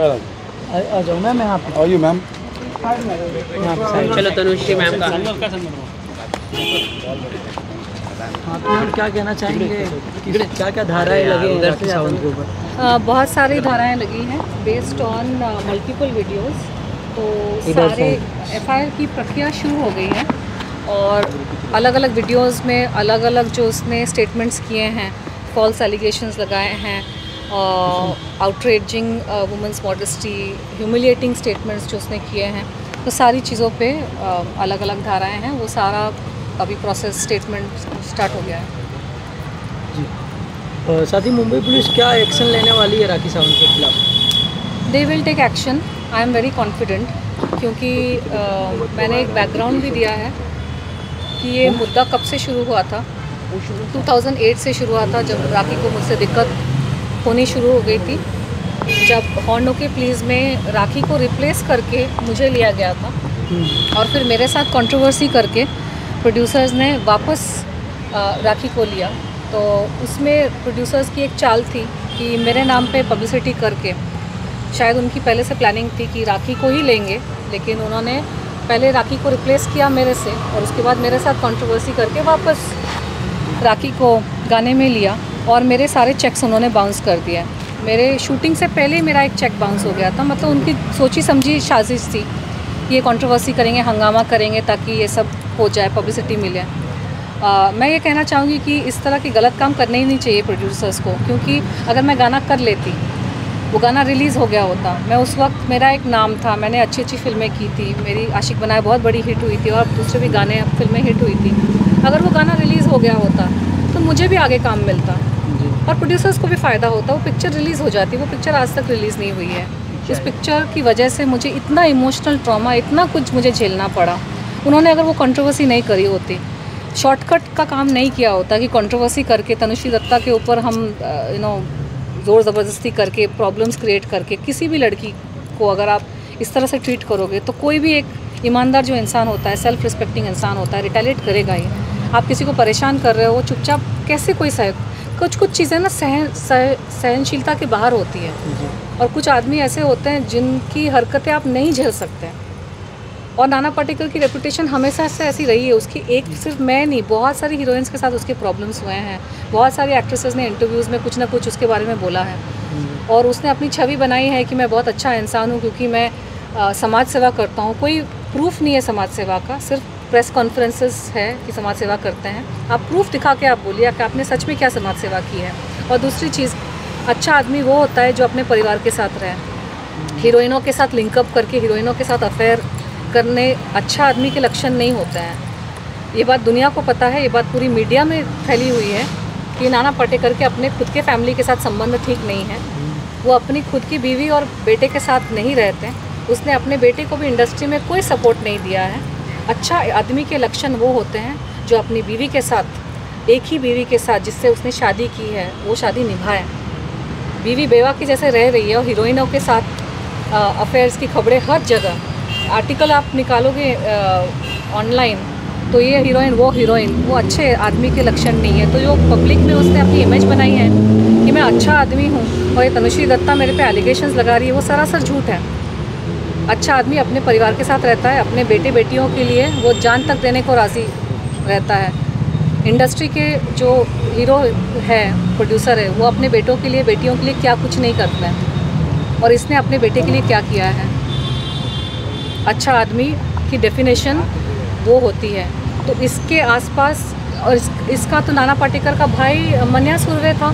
आ जाओ मैम यहाँ पे। आइए मैम। चलो तनुश्री मैम का। हाँ तो मैम क्या कहना चाहेंगे, क्या क्या धाराएं लगी हैं राखी सावंत के ऊपर? बहुत सारी धाराएं लगी हैं बेस्ड ऑन मल्टीपल वीडियोस। तो सारे एफआईआर की प्रक्रिया शुरू हो गई है और अलग अलग वीडियोस में अलग अलग जो उसने स्टेटमेंट्स किए हैं, फॉल्स एलिगेशंस लगाए हैं, outraging women's modesty, humiliating statements जो उसने किए हैं, तो सारी चीज़ों पे अलग अलग धाराएं हैं। वो सारा अभी प्रोसेस स्टेटमेंट स्टार्ट हो गया है जी। साथ ही मुंबई पुलिस क्या एक्शन लेने वाली है राखी सावंत के खिलाफ? They will take action, I am very confident, क्योंकि मैंने एक बैकग्राउंड भी दिया है कि ये मुद्दा कब से शुरू हुआ था। 2008 से शुरू हुआ था, जब राखी को मुझसे दिक्कत होनी शुरू हो गई थी, जब हॉर्न ओके प्लीज़ में राखी को रिप्लेस करके मुझे लिया गया था और फिर मेरे साथ कंट्रोवर्सी करके प्रोड्यूसर्स ने वापस राखी को लिया। तो उसमें प्रोड्यूसर्स की एक चाल थी कि मेरे नाम पे पब्लिसिटी करके, शायद उनकी पहले से प्लानिंग थी कि राखी को ही लेंगे, लेकिन उन्होंने पहले राखी को रिप्लेस किया मेरे से और उसके बाद मेरे साथ कंट्रोवर्सी करके वापस राखी को गाने में लिया और मेरे सारे चेक्स उन्होंने बाउंस कर दिया। मेरे शूटिंग से पहले ही मेरा एक चेक बाउंस हो गया था। मतलब उनकी सोची समझी साजिश थी, ये कंट्रोवर्सी करेंगे, हंगामा करेंगे ताकि ये सब हो जाए, पब्लिसिटी मिले। मैं ये कहना चाहूँगी कि इस तरह के गलत काम करने ही नहीं चाहिए प्रोड्यूसर्स को, क्योंकि अगर मैं गाना कर लेती, वो गाना रिलीज़ हो गया होता, मैं उस वक्त मेरा एक नाम था, मैंने अच्छी अच्छी फिल्में की थी, मेरी आशिक बनाए बहुत बड़ी हिट हुई थी और दूसरे भी गाने फिल्में हिट हुई थी। अगर वो गाना रिलीज़ हो गया होता तो मुझे भी आगे काम मिलता और प्रोड्यूसर्स को भी फ़ायदा होता। वो पिक्चर रिलीज़ हो जाती, वो पिक्चर आज तक रिलीज़ नहीं हुई है। उस पिक्चर की वजह से मुझे इतना इमोशनल ट्रॉमा, इतना कुछ मुझे झेलना पड़ा। उन्होंने अगर वो कंट्रोवर्सी नहीं करी होती, शॉर्टकट का काम नहीं किया होता कि कंट्रोवर्सी करके तनुश्री दत्ता के ऊपर हम ज़ोर ज़बरदस्ती करके प्रॉब्लम्स क्रिएट करके किसी भी लड़की को अगर आप इस तरह से ट्रीट करोगे तो कोई भी एक ईमानदार जो इंसान होता है, सेल्फ रिस्पेक्टिंग इंसान होता है, रिटेलिएट करेगा ही। आप किसी को परेशान कर रहे हो, चुपचाप कैसे कोई सह, कुछ चीज़ें ना सहनशीलता के बाहर होती है और कुछ आदमी ऐसे होते हैं जिनकी हरकतें आप नहीं झेल सकते। और नाना पाटेकर की रेपुटेशन हमेशा से ऐसी रही है। उसकी एक सिर्फ मैं नहीं, बहुत सारी हीरोइंस के साथ उसके प्रॉब्लम्स हुए हैं। बहुत सारी एक्ट्रेसेस ने इंटरव्यूज़ में कुछ ना कुछ उसके बारे में बोला है और उसने अपनी छवि बनाई है कि मैं बहुत अच्छा इंसान हूँ क्योंकि मैं समाज सेवा करता हूँ। कोई प्रूफ नहीं है समाज सेवा का, सिर्फ प्रेस कॉन्फ्रेंसेस है कि समाज सेवा करते हैं। आप प्रूफ दिखा के आप बोलिए कि आपने सच में क्या समाज सेवा की है। और दूसरी चीज़, अच्छा आदमी वो होता है जो अपने परिवार के साथ रहे। हीरोइनों के साथ लिंकअप करके हीरोइनों के साथ अफेयर करने अच्छा आदमी के लक्षण नहीं होते हैं। ये बात दुनिया को पता है, ये बात पूरी मीडिया में फैली हुई है कि नाना पाटेकर के अपने खुद के फैमिली के साथ संबंध ठीक नहीं है। वो अपनी खुद की बीवी और बेटे के साथ नहीं रहते। उसने अपने बेटे को भी इंडस्ट्री में कोई सपोर्ट नहीं दिया है। अच्छा आदमी के लक्षण वो होते हैं जो अपनी बीवी के साथ, एक ही बीवी के साथ जिससे उसने शादी की है, वो शादी निभाए। बीवी बेवा की जैसे रह रही है और हीरोइनों के साथ अफेयर्स की खबरें हर जगह, आर्टिकल आप निकालोगे ऑनलाइन तो ये हीरोइन वो हीरोइन, वो अच्छे आदमी के लक्षण नहीं है। तो जो पब्लिक में उसने अपनी इमेज बनाई है कि मैं अच्छा आदमी हूँ और ये तनुश्री दत्ता मेरे पे एलिगेशंस लगा रही है, वो सरासर झूठ है। अच्छा आदमी अपने परिवार के साथ रहता है, अपने बेटे बेटियों के लिए वो जान तक देने को राज़ी रहता है। इंडस्ट्री के जो हीरो है, प्रोड्यूसर है, वो अपने बेटों के लिए, बेटियों के लिए क्या कुछ नहीं करता है और इसने अपने बेटे के लिए क्या किया है। अच्छा आदमी की डेफिनेशन वो होती है। तो इसके आसपास और इसका तो नाना पाटेकर का भाई मन्या सुर्वे था,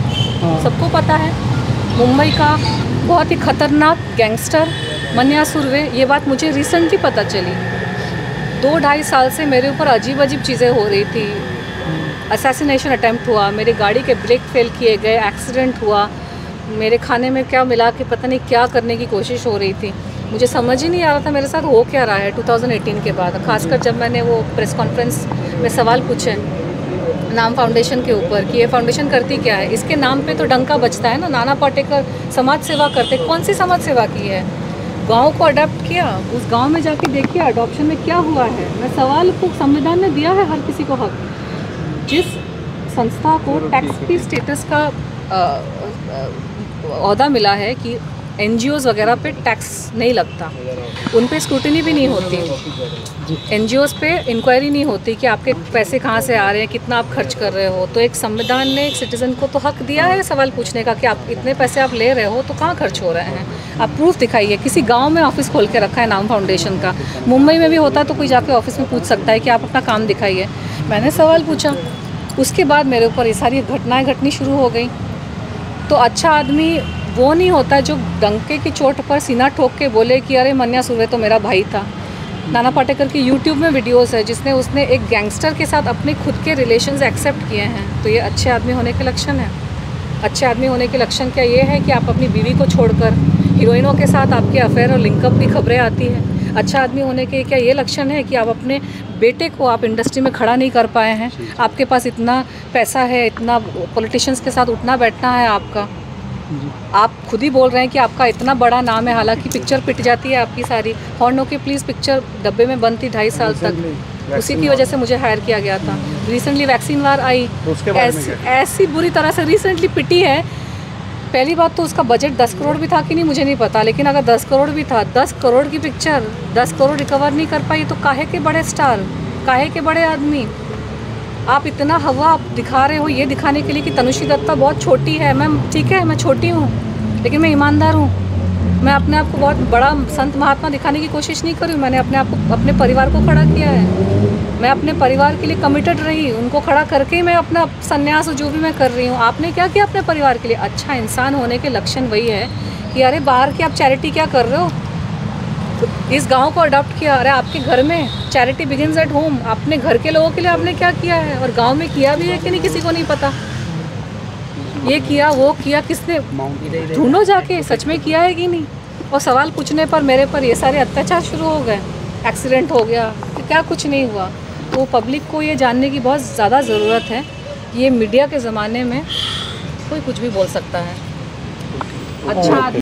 सबको पता है, मुंबई का बहुत ही खतरनाक गैंगस्टर मन्या सुर्वे। ये बात मुझे रिसेंटली पता चली। 2-2.5 साल से मेरे ऊपर अजीब अजीब चीज़ें हो रही थी। असैसिनेशन अटैम्प्ट हुआ, मेरे गाड़ी के ब्रेक फेल किए गए, एक्सीडेंट हुआ, मेरे खाने में क्या मिला के पता नहीं क्या करने की कोशिश हो रही थी। मुझे समझ ही नहीं आ रहा था मेरे साथ हो क्या रहा है 2018 के बाद। खासकर जब मैंने वो प्रेस कॉन्फ्रेंस में सवाल पूछे नाम फाउंडेशन के ऊपर कि ये फाउंडेशन करती क्या है, इसके नाम पे तो डंका बजता है ना। नाना पाटेकर समाज सेवा करते, कौन सी समाज सेवा की है? गांव को अडॉप्ट किया, उस गांव में जाके देखिए अडॉप्शन में क्या हुआ है। मैं सवाल को, संविधान ने दिया है हर किसी को हक। जिस संस्था को टैक्स फ्री स्टेटस का ओहदा मिला है कि NGOs वगैरह पे टैक्स नहीं लगता, उन पे स्क्रूटिनी भी नहीं होती, NGOs पे इंक्वायरी नहीं होती कि आपके पैसे कहाँ से आ रहे हैं, कितना आप खर्च कर रहे हो। तो एक संविधान ने एक सिटीज़न को तो हक दिया है सवाल पूछने का कि आप इतने पैसे आप ले रहे हो तो कहाँ खर्च हो रहे हैं, आप प्रूफ दिखाइए। किसी गाँव में ऑफिस खोल के रखा है नाम फाउंडेशन का, मुंबई में भी होता है तो कोई जाके ऑफिस में पूछ सकता है कि आप अपना काम दिखाइए। मैंने सवाल पूछा, उसके बाद मेरे ऊपर ये सारी घटनाएँ घटनी शुरू हो गई। तो अच्छा आदमी वो नहीं होता जो डंके की चोट पर सीना ठोक के बोले कि अरे मन्या सुर्वे तो मेरा भाई था। नाना पाटेकर की यूट्यूब में वीडियोस है जिसने उसने एक गैंगस्टर के साथ अपने खुद के रिलेशंस एक्सेप्ट किए हैं। तो ये अच्छे आदमी होने के लक्षण है। अच्छे आदमी होने के लक्षण क्या ये है कि आप अपनी बीवी को छोड़कर हीरोइनों के साथ आपके अफेयर और लिंकअप की खबरें आती हैं। अच्छा आदमी होने के क्या ये लक्षण है कि आप अपने बेटे को आप इंडस्ट्री में खड़ा नहीं कर पाए हैं, आपके पास इतना पैसा है, इतना पॉलिटिशियंस के साथ उठना बैठना है आपका, आप खुद ही बोल रहे हैं कि आपका इतना बड़ा नाम है, हालांकि पिक्चर पिट जाती है आपकी सारी। हॉर्न ओके प्लीज़ पिक्चर डब्बे में बंद थी 2.5 साल तक, उसी की वजह से मुझे हायर किया गया था। रिसेंटली वैक्सीन वार आई, ऐसी बुरी तरह से रिसेंटली पिटी है। पहली बात तो उसका बजट 10 करोड़ भी था कि नहीं मुझे नहीं पता, लेकिन अगर 10 करोड़ भी था, 10 करोड़ की पिक्चर 10 करोड़ रिकवर नहीं कर पाई तो काहे के बड़े स्टार, काहे के बड़े आदमी। आप इतना हवा आप दिखा रहे हो ये दिखाने के लिए कि तनुश्री दत्ता बहुत छोटी है। मैं ठीक है, मैं छोटी हूँ लेकिन मैं ईमानदार हूँ। मैं अपने आप को बहुत बड़ा संत महात्मा दिखाने की कोशिश नहीं करी। मैंने अपने आप को, अपने परिवार को खड़ा किया है। मैं अपने परिवार के लिए कमिटेड रही, उनको खड़ा करके ही मैं अपना संन्यास जो भी मैं कर रही हूँ। आपने क्या किया अपने परिवार के लिए? अच्छा इंसान होने के लक्षण वही है कि अरे बाहर की आप चैरिटी क्या कर रहे हो, इस गांव को अडॉप्ट किया। अरे आपके घर में चैरिटी बिगिंस एट होम। अपने घर के लोगों के लिए आपने क्या किया है और गांव में किया भी है कि नहीं किसी को नहीं पता। ये किया वो किया किसने, ढूंढो जाके सच में किया है कि नहीं। और सवाल पूछने पर मेरे पर ये सारे अत्याचार शुरू हो गए, एक्सीडेंट हो गया, क्या कुछ नहीं हुआ। तो पब्लिक को ये जानने की बहुत ज़्यादा ज़रूरत है। ये मीडिया के ज़माने में कोई कुछ भी बोल सकता है। अच्छा